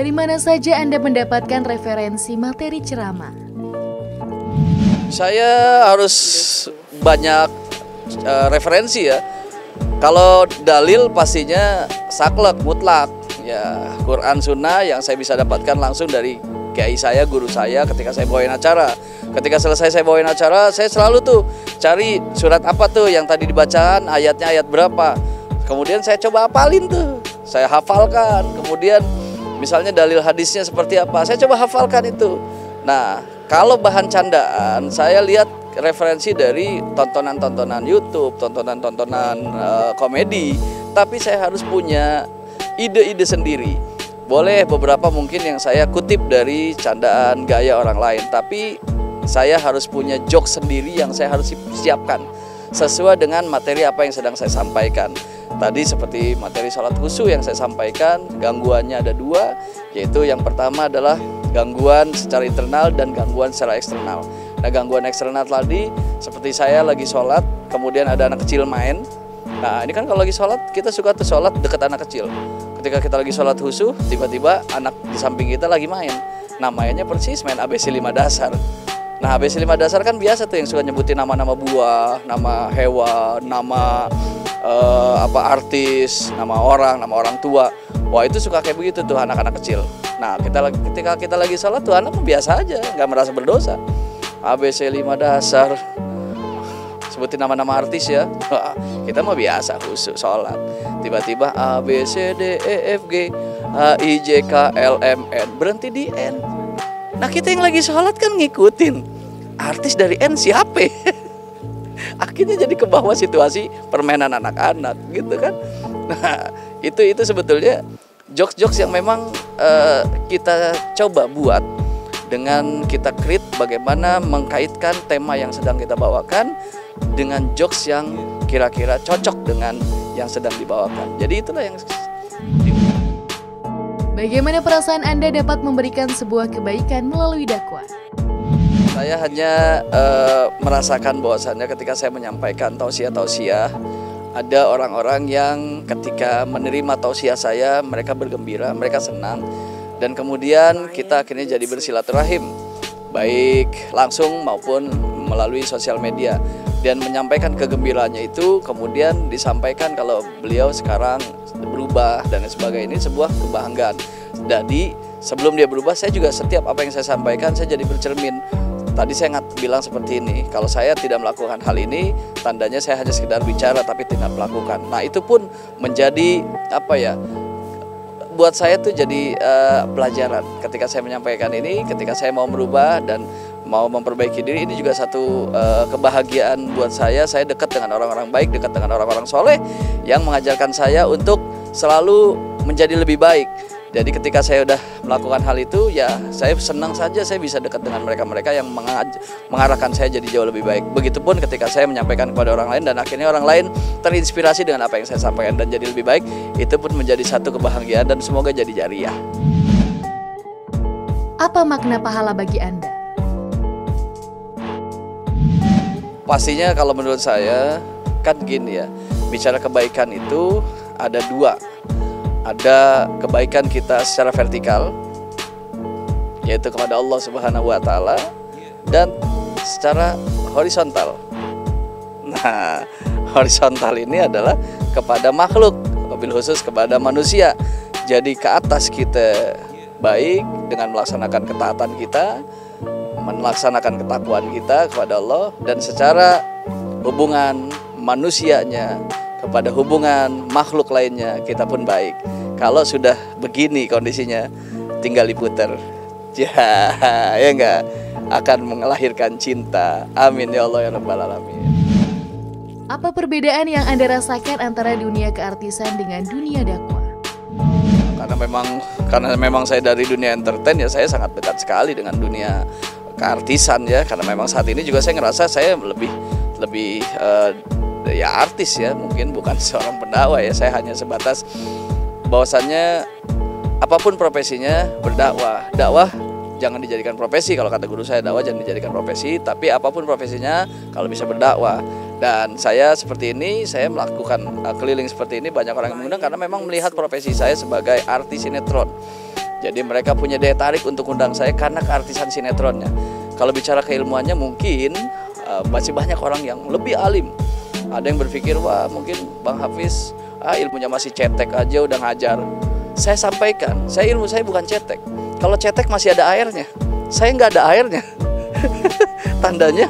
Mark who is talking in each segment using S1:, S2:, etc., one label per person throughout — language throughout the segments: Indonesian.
S1: Dari mana saja Anda mendapatkan referensi materi ceramah?
S2: Saya harus banyak referensi ya. Kalau dalil pastinya saklek, mutlak. Ya, Quran Sunnah yang saya bisa dapatkan langsung dari kiai saya, guru saya ketika saya bawain acara. Ketika selesai saya bawain acara, saya selalu tuh cari surat apa tuh yang tadi dibacaan, ayatnya ayat berapa. Kemudian saya coba hafalin tuh. Saya hafalkan. Kemudian misalnya dalil hadisnya seperti apa, saya coba hafalkan itu. Nah, kalau bahan candaan, saya lihat referensi dari tontonan-tontonan YouTube, tontonan-tontonan komedi. Tapi saya harus punya ide-ide sendiri. Boleh beberapa mungkin yang saya kutip dari candaan gaya orang lain, tapi saya harus punya jokes sendiri yang saya harus siapkan sesuai dengan materi apa yang sedang saya sampaikan. Tadi seperti materi sholat khusyuk yang saya sampaikan, gangguannya ada dua, yaitu yang pertama adalah gangguan secara internal dan gangguan secara eksternal. Nah, gangguan eksternal tadi seperti saya lagi sholat, kemudian ada anak kecil main. Nah, ini kan kalau lagi sholat, kita suka tuh sholat dekat anak kecil. Ketika kita lagi sholat khusyuk, tiba-tiba anak di samping kita lagi main. Nah, mainnya persis main ABC 5 dasar. Nah, ABC 5 dasar kan biasa tuh yang suka nyebutin nama-nama buah, nama hewan, nama artis, nama orang tua. Wah, itu suka kayak begitu tuh anak-anak kecil. Nah, ketika kita lagi sholat tuh anak biasa aja, nggak merasa berdosa. ABC 5 dasar, sebutin nama-nama artis ya. Kita mah biasa khusyuk sholat. Tiba-tiba A, B, C, D, E, F, G, H, I, J, K, L, M, N. Berhenti di N. Nah, kita yang lagi sholat kan ngikutin artis dari N siapa? Akhirnya jadi ke bawah situasi permainan anak-anak gitu kan. Nah, itu sebetulnya jokes-jokes yang memang kita coba buat dengan kita create bagaimana mengkaitkan tema yang sedang kita bawakan dengan jokes yang kira-kira cocok dengan yang sedang dibawakan. Jadi itulah yang.
S1: Bagaimana perasaan Anda dapat memberikan sebuah kebaikan melalui dakwah?
S2: Saya hanya merasakan bahwasannya ketika saya menyampaikan tausiah-tausiah, ada orang-orang yang ketika menerima tausiah saya, mereka bergembira, mereka senang. Dan kemudian kita akhirnya jadi bersilaturahim, baik langsung maupun melalui sosial media. Dan menyampaikan kegembiraannya itu kemudian disampaikan kalau beliau sekarang berubah dan sebagainya, ini sebuah kebanggaan. Jadi sebelum dia berubah, saya juga setiap apa yang saya sampaikan saya jadi bercermin. Tadi saya bilang seperti ini, kalau saya tidak melakukan hal ini, tandanya saya hanya sekedar bicara tapi tidak melakukan. Nah, itu pun menjadi buat saya tuh jadi pelajaran ketika saya menyampaikan ini, ketika saya mau merubah dan mau memperbaiki diri. Ini juga satu kebahagiaan buat saya dekat dengan orang-orang baik, dekat dengan orang-orang soleh yang mengajarkan saya untuk selalu menjadi lebih baik. Jadi ketika saya udah melakukan hal itu, ya saya senang saja saya bisa dekat dengan mereka-mereka yang mengarahkan saya jadi jauh lebih baik. Begitupun ketika saya menyampaikan kepada orang lain dan akhirnya orang lain terinspirasi dengan apa yang saya sampaikan dan jadi lebih baik, itu pun menjadi satu kebahagiaan dan semoga jadi jariah.
S1: Apa makna pahala bagi Anda?
S2: Pastinya kalau menurut saya kan gini ya, bicara kebaikan itu ada dua. Ada kebaikan kita secara vertikal, yaitu kepada Allah Subhanahu wa Ta'ala, dan secara horizontal. Nah, horizontal ini adalah kepada makhluk, wabil khusus kepada manusia. Jadi ke atas kita baik dengan melaksanakan ketaatan kita, melaksanakan ketakwaan kita kepada Allah, dan secara hubungan manusianya kepada hubungan makhluk lainnya kita pun baik. Kalau sudah begini kondisinya, tinggal diputer. Ya enggak, akan melahirkan cinta. Amin ya Allah ya Rabbal Alamin.
S1: Apa perbedaan yang Anda rasakan antara dunia keartisan dengan dunia dakwah?
S2: Karena memang saya dari dunia entertain, ya saya sangat dekat sekali dengan dunia keartisan ya. Karena memang saat ini juga saya ngerasa saya lebih ya artis ya, mungkin bukan seorang pendakwah ya. Saya hanya sebatas bahwasannya apapun profesinya berdakwah. Dakwah jangan dijadikan profesi, kalau kata guru saya, dakwah jangan dijadikan profesi, tapi apapun profesinya kalau bisa berdakwah. Dan saya seperti ini, saya melakukan keliling seperti ini, banyak orang yang mengundang karena memang melihat profesi saya sebagai artis sinetron. Jadi mereka punya daya tarik untuk undang saya karena keartisan sinetronnya. Kalau bicara keilmuannya mungkin masih banyak orang yang lebih alim. Ada yang berpikir, wah mungkin Bang Hafiz ilmunya masih cetek aja udah ngajar. Saya sampaikan, ilmu saya bukan cetek. Kalau cetek masih ada airnya, saya nggak ada airnya. Tandanya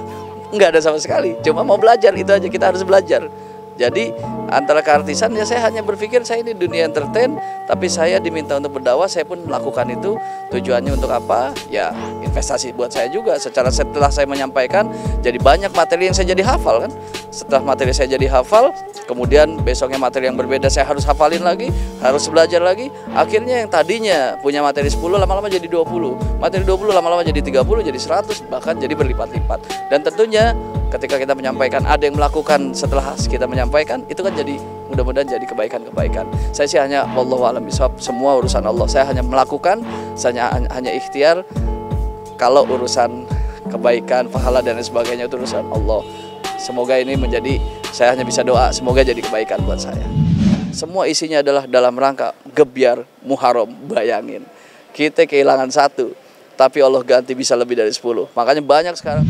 S2: nggak ada sama sekali, cuma mau belajar, itu aja, kita harus belajar. Jadi antara keartisan ya saya hanya berpikir saya ini dunia entertain, tapi saya diminta untuk berdakwah, saya pun melakukan itu. Tujuannya untuk apa? Ya investasi buat saya juga. Setelah saya menyampaikan, jadi banyak materi yang saya jadi hafal kan. Setelah materi saya jadi hafal, kemudian besoknya materi yang berbeda saya harus hafalin lagi, harus belajar lagi. Akhirnya yang tadinya punya materi 10 lama-lama jadi 20, materi 20 lama-lama jadi 30, jadi 100, bahkan jadi berlipat-lipat. Dan tentunya ketika kita menyampaikan, ada yang melakukan setelah kita menyampaikan, itu kan jadi mudah-mudahan jadi kebaikan-kebaikan. Saya sih hanya wallahu a'lam bishawab, semua urusan Allah. Saya hanya melakukan, saya hanya ikhtiar. Kalau urusan kebaikan, pahala dan sebagainya itu urusan Allah. Semoga ini menjadi, saya hanya bisa doa, semoga jadi kebaikan buat saya. Semua isinya adalah dalam rangka gebyar Muharram. Bayangin, kita kehilangan 1, tapi Allah ganti bisa lebih dari 10. Makanya banyak sekarang